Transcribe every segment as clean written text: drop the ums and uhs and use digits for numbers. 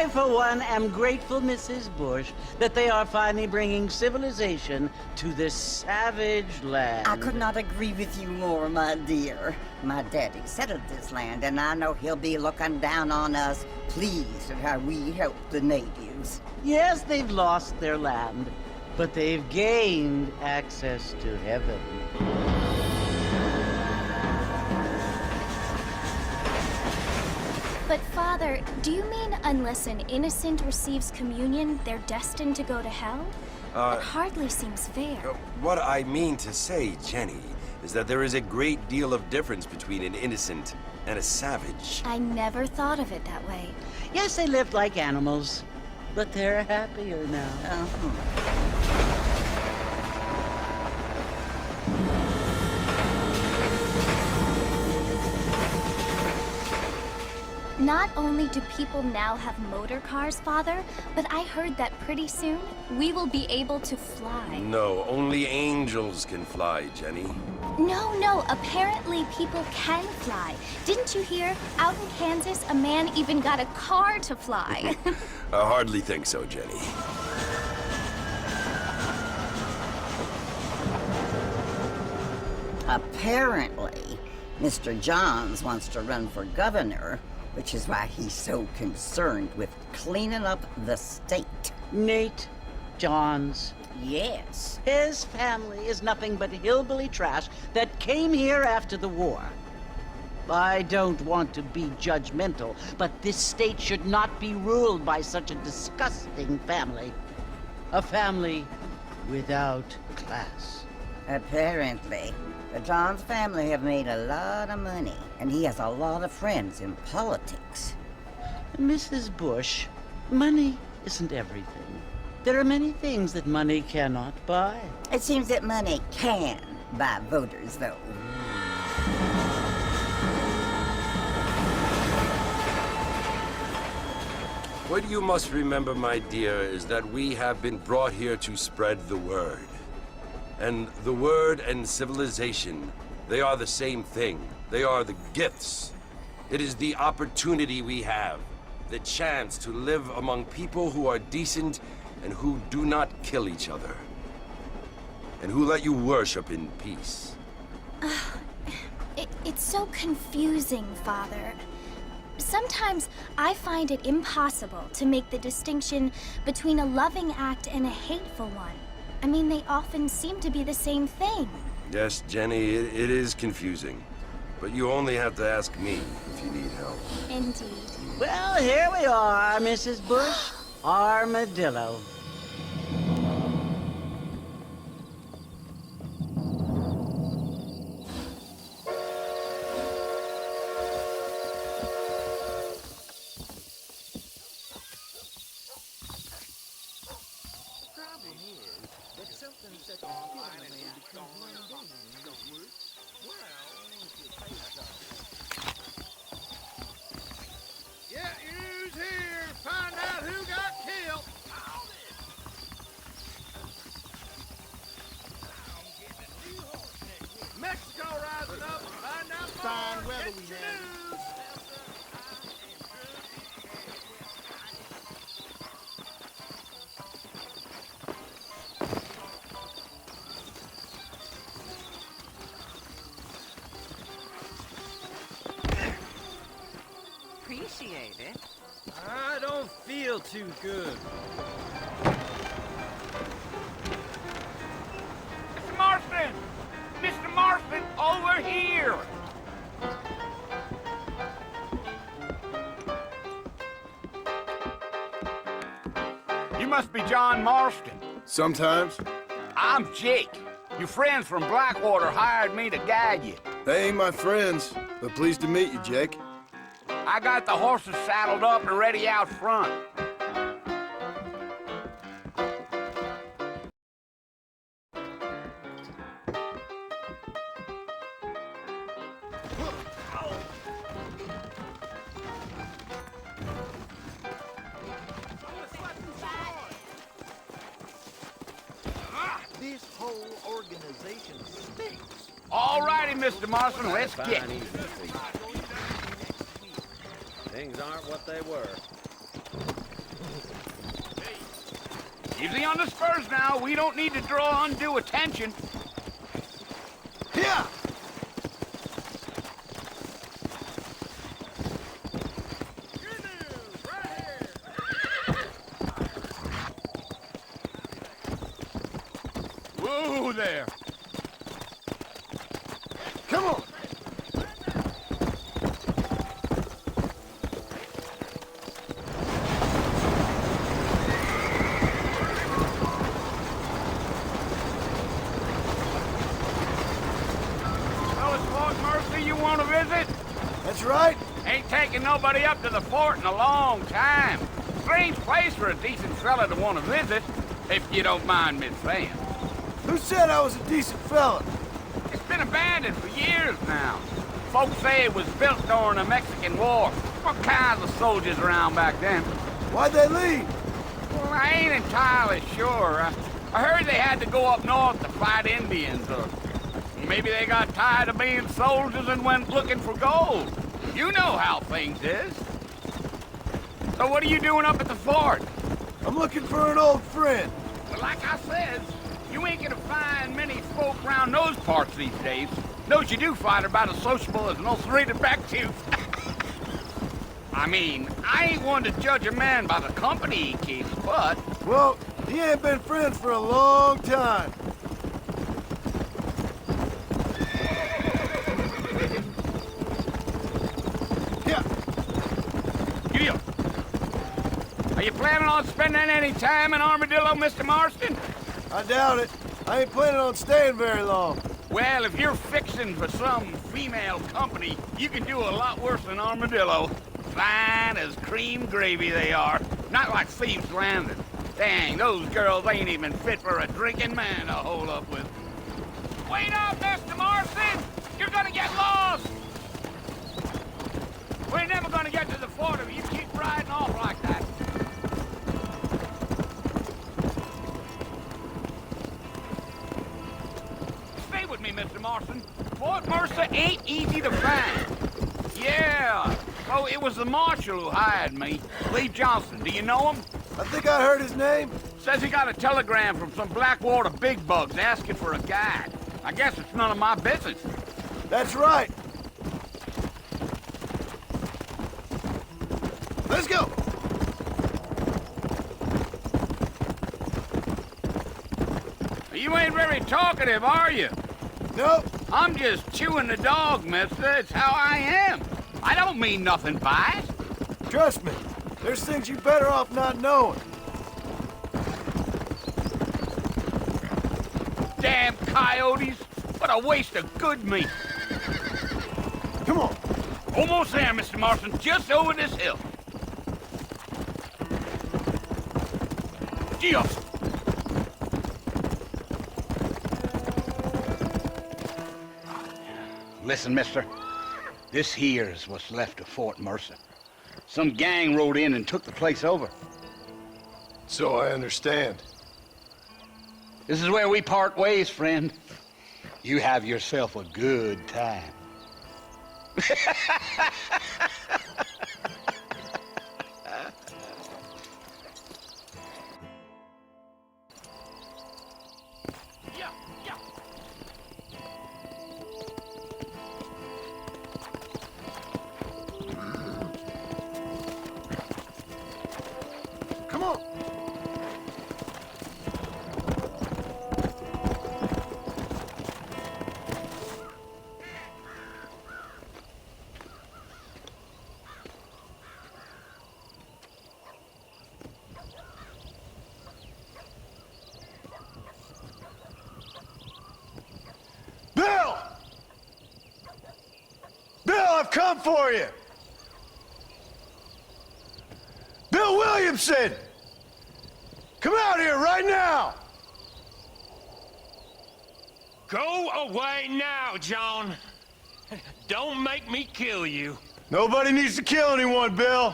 I, for one, am grateful, Mrs. Bush, that they are finally bringing civilization to this savage land. I could not agree with you more, my dear. My daddy settled this land, and I know he'll be looking down on us, pleased at how we help the natives. Yes, they've lost their land, but they've gained access to heaven. But Father, do you mean unless an innocent receives communion, they're destined to go to hell? That hardly seems fair. What I mean to say, Jenny, is that there is a great deal of difference between an innocent and a savage. I never thought of it that way. Yes, they lived like animals, but they're happier now. Not only do people now have motor cars, Father, but I heard that pretty soon we will be able to fly. No, only angels can fly, Jenny. No, apparently people can fly. Didn't you hear? Out in Kansas, a man even got a car to fly. I hardly think so, Jenny. Apparently, Mr. Johns wants to run for governor, which is why he's so concerned with cleaning up the state. Nate Johns. Yes. His family is nothing but hillbilly trash that came here after the war. I don't want to be judgmental, but this state should not be ruled by such a disgusting family. A family without class. Apparently. The Johns family have made a lot of money, and he has a lot of friends in politics. Mrs. Bush, money isn't everything. There are many things that money cannot buy. It seems that money can buy voters, though. What you must remember, my dear, is that we have been brought here to spread the word. And the word and civilization, they are the same thing. They are the gifts. It is the opportunity we have, the chance to live among people who are decent and who do not kill each other, and who let you worship in peace. It's so confusing, Father. Sometimes I find it impossible to make the distinction between a loving act and a hateful one. I mean, they often seem to be the same thing. Yes, Jenny, it is confusing. But you only have to ask me if you need help. Indeed. Well, here we are, Mrs. Bush. Armadillo. Get yous here to find out who got killed. Mexico rising up. Find out more. Fine weather we had. Appreciate it. I don't feel too good. Mr. Marston! Mr. Marston, over here! You must be John Marston. Sometimes. I'm Jake. Your friends from Blackwater hired me to guide you. They ain't my friends, but pleased to meet you, Jake. I got the horses saddled up and ready out front. This whole organization stinks. All righty, Mr. Marston, let's get it. Things aren't what they were. Easy on the spurs now. We don't need to draw undue attention. Here! Good news, right here. Whoa there. Come on! Well, it's Fort Mercy you want to visit? That's right. Ain't taking nobody up to the fort in a long time. Strange place for a decent fella to want to visit, if you don't mind me saying. Who said I was a decent fella? It's been abandoned for years now. Folks say it was built during the Mexican War. What kinds of soldiers around back then? Why'd they leave? Well, I ain't entirely sure. I heard they had to go up north to fight Indians, or maybe they got tired of being soldiers and went looking for gold. You know how things is. So what are you doing up at the fort? I'm looking for an old friend. Well, like I said, you ain't gonna find many folk around those parts these days. Those you do find are about as sociable as an ulcerated back tooth. I mean, I ain't one to judge a man by the company he keeps, but... Well, he ain't been friends for a long time. Here, Giddy up. Are you planning on spending any time in Armadillo, Mr. Marston? I doubt it. I ain't planning on staying very long. Well, if you're fixing for some female company, you can do a lot worse than Armadillo. Fine as cream gravy they are. Not like Thieves' Landing. Dang, those girls ain't even fit for a drinking man to hole up with. Wait up, Mr. Marston! You're gonna get lost! We're never gonna get to the fort if you keep riding off like that. Stay with me, Mr. Marston. Fort Mercer ain't easy to find. Yeah. Oh, it was the marshal who hired me. Lee Johnson. Do you know him? I think I heard his name. Says he got a telegram from some Blackwater big bugs asking for a guide. I guess it's none of my business. That's right. Let's go. You ain't very talkative, are you? Nope. I'm just chewing the dog, mister. It's how I am. I don't mean nothing by it. Trust me. There's things you better off not knowing. Damn coyotes. What a waste of good meat. Come on. Almost there, Mr. Marston. Just over this hill. Gee up. Listen, mister. This here's what's left of Fort Mercer. Some gang rode in and took the place over. So I understand. This is where we part ways, friend. You have yourself a good time. Yeah, yeah. Come on. Bill! Bill, I've come for you! Bill Williamson! Come out here right now! Go away now, John. Don't make me kill you. Nobody needs to kill anyone, Bill.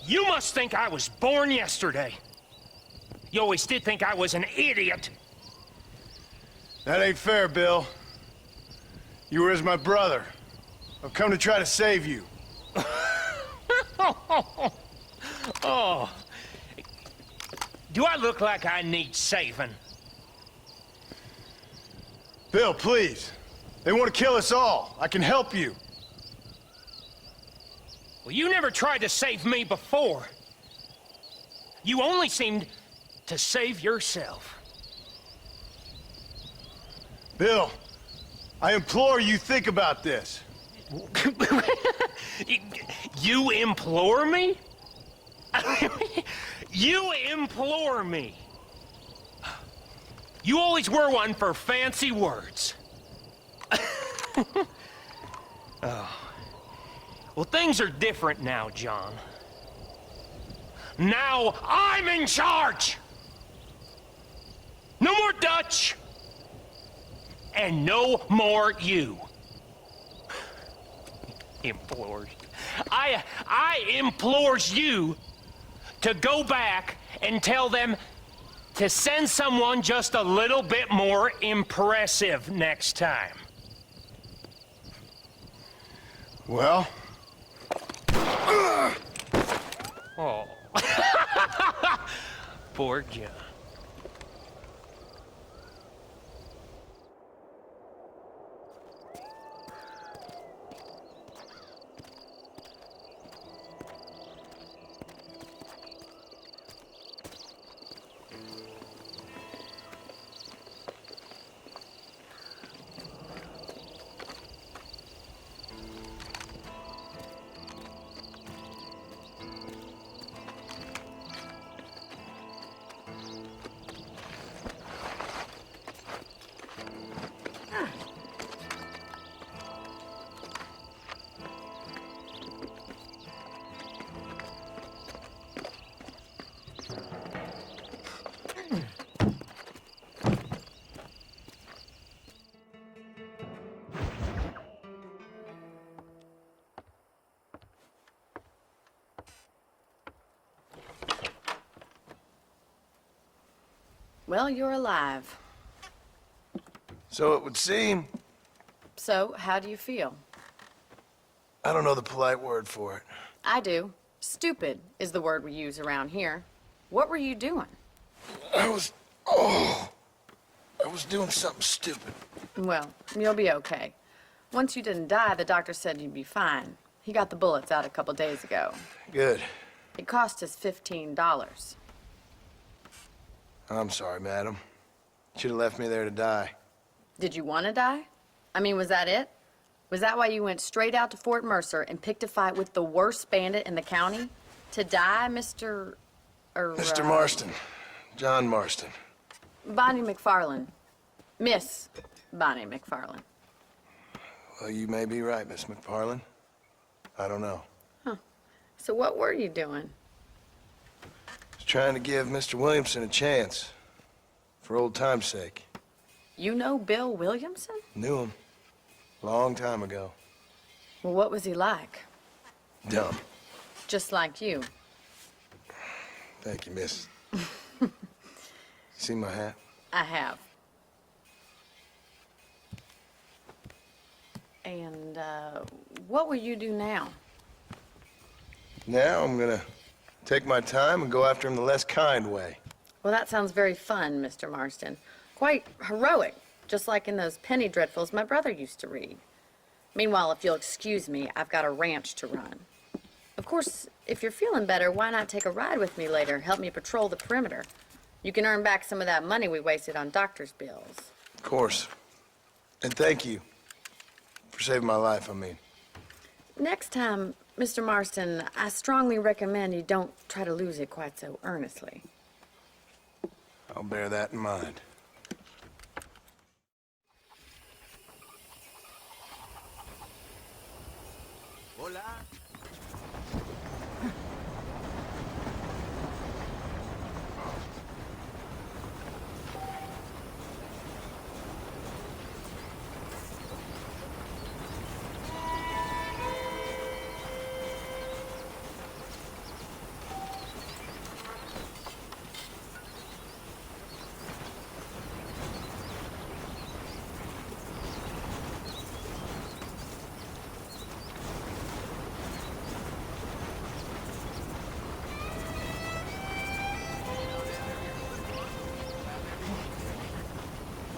You must think I was born yesterday. You always did think I was an idiot. That ain't fair, Bill. You were as my brother. I've come to try to save you. Oh. Do I look like I need saving? Bill, please. They want to kill us all. I can help you. Well, you never tried to save me before. You only seemed to save yourself. Bill, I implore you think about this. You implore me? You implore me. You always were one for fancy words. Oh. Well, things are different now, John. Now I'm in charge! No more Dutch! And no more you. Implores. I implores you to go back and tell them to send someone just a little bit more impressive next time. Well? Oh. Poor John. Well, you're alive. So it would seem. So, how do you feel? I don't know the polite word for it. I do. Stupid is the word we use around here. What were you doing? I was doing something stupid. Well, you'll be okay. Once you didn't die, the doctor said you'd be fine. He got the bullets out a couple days ago. Good. It cost us $15. I'm sorry, madam. Should have left me there to die. Did you want to die? I mean, was that it? Was that why you went straight out to Fort Mercer and picked a fight with the worst bandit in the county? To die, Mr. Mr. Marston. John Marston. Bonnie McFarland. Miss Bonnie McFarland. Well, you may be right, Miss McFarland. I don't know. So what were you doing? I was trying to give Mr. Williamson a chance. For old time's sake. You know Bill Williamson? Knew him. Long time ago. Well, what was he like? Dumb. Just like you. Thank you, miss. See my hat? I have. And, what will you do now? Now I'm gonna take my time and go after him the less kind way. Well, that sounds very fun, Mr. Marston. Quite heroic, just like in those penny dreadfuls my brother used to read. Meanwhile, if you'll excuse me, I've got a ranch to run. Of course, if you're feeling better, why not take a ride with me later? Help me patrol the perimeter. You can earn back some of that money we wasted on doctor's bills. Of course. And thank you. For saving my life, I mean. Next time, Mr. Marston, I strongly recommend you don't try to lose it quite so earnestly. I'll bear that in mind. Hola.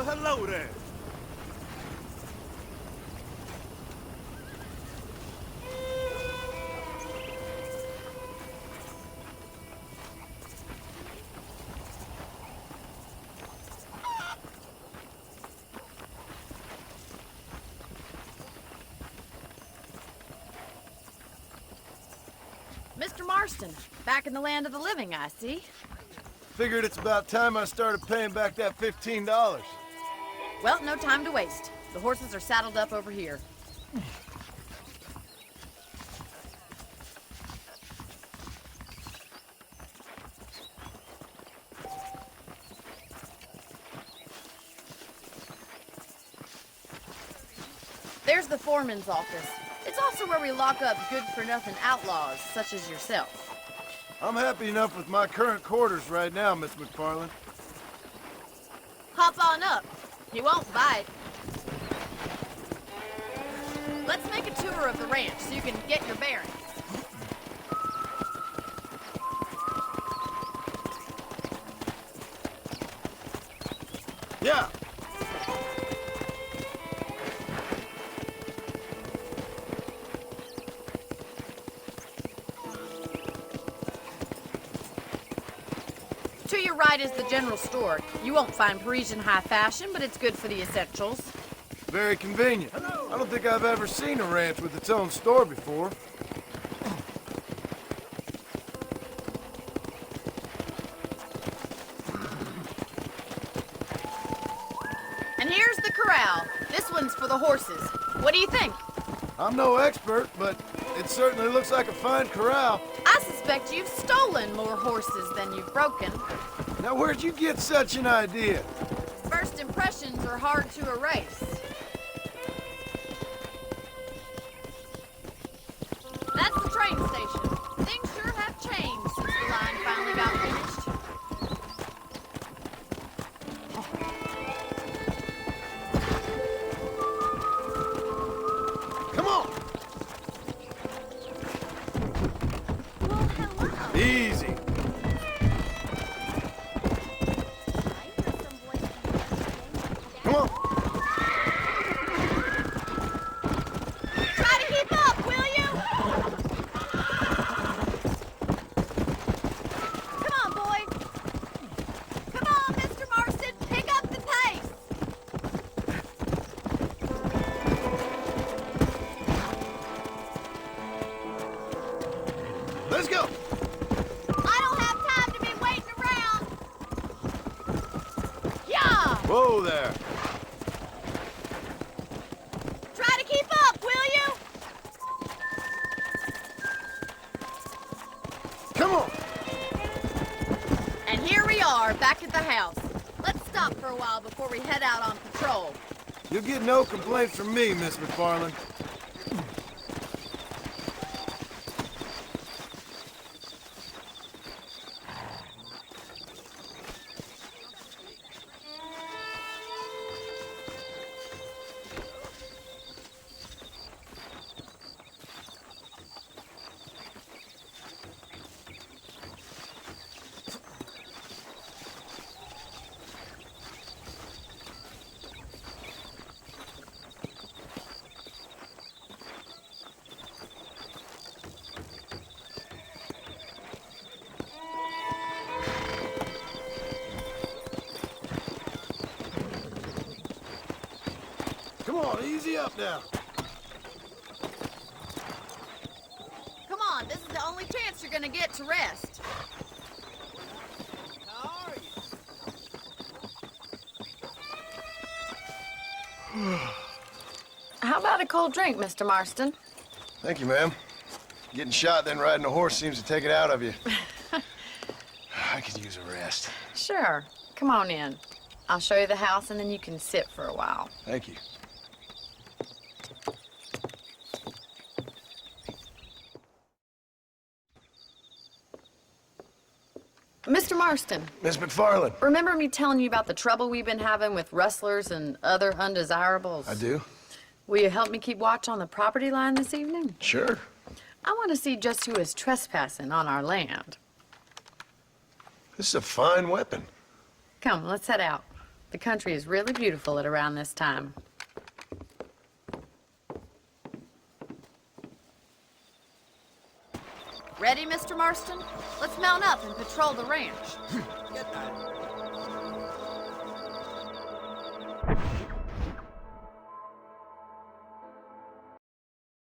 Well, hello there. Mr. Marston, back in the land of the living, I see. Figured it's about time I started paying back that $15. Well, no time to waste. The horses are saddled up over here. There's the foreman's office. It's also where we lock up good-for-nothing outlaws, such as yourself. I'm happy enough with my current quarters right now, Miss McFarland. Hop on up. He won't bite. Let's make a tour of the ranch so you can get your bearings. Yeah. To your right is the general store. You won't find Parisian high fashion, but it's good for the essentials. Very convenient. I don't think I've ever seen a ranch with its own store before. And here's the corral. This one's for the horses. What do you think? I'm no expert, but it certainly looks like a fine corral. I suspect you've stolen more horses than you've broken. Now, where'd you get such an idea? First impressions are hard to erase. That's the train station. Things sure have changed since the line finally got finished. Come on! Well, hello. Easy. Come on. Try to keep up, will you? Come on, boy. Come on, Mr. Marston. Pick up the pace. Let's go. I don't have time to be waiting around. Yeah! Whoa there. Try to keep up, will you? Come on. And here we are, back at the house. Let's stop for a while before we head out on patrol. You'll get no complaints from me, Miss McFarland. Come on, easy up now. Come on, this is the only chance you're gonna get to rest. How are you? How about a cold drink, Mr. Marston? Thank you, ma'am. Getting shot, then riding a horse seems to take it out of you. I could use a rest. Sure. Come on in. I'll show you the house and then you can sit for a while. Thank you. Mr. Marston, Miss McFarland. remember me telling you about the trouble we've been having with rustlers and other undesirables? I do? Will you help me keep watch on the property line this evening? Sure. I want to see just who is trespassing on our land. This is a fine weapon. Come, let's head out. The country is really beautiful at around this time. Ready, Mr. Marston? Let's mount up and patrol the ranch. Get that.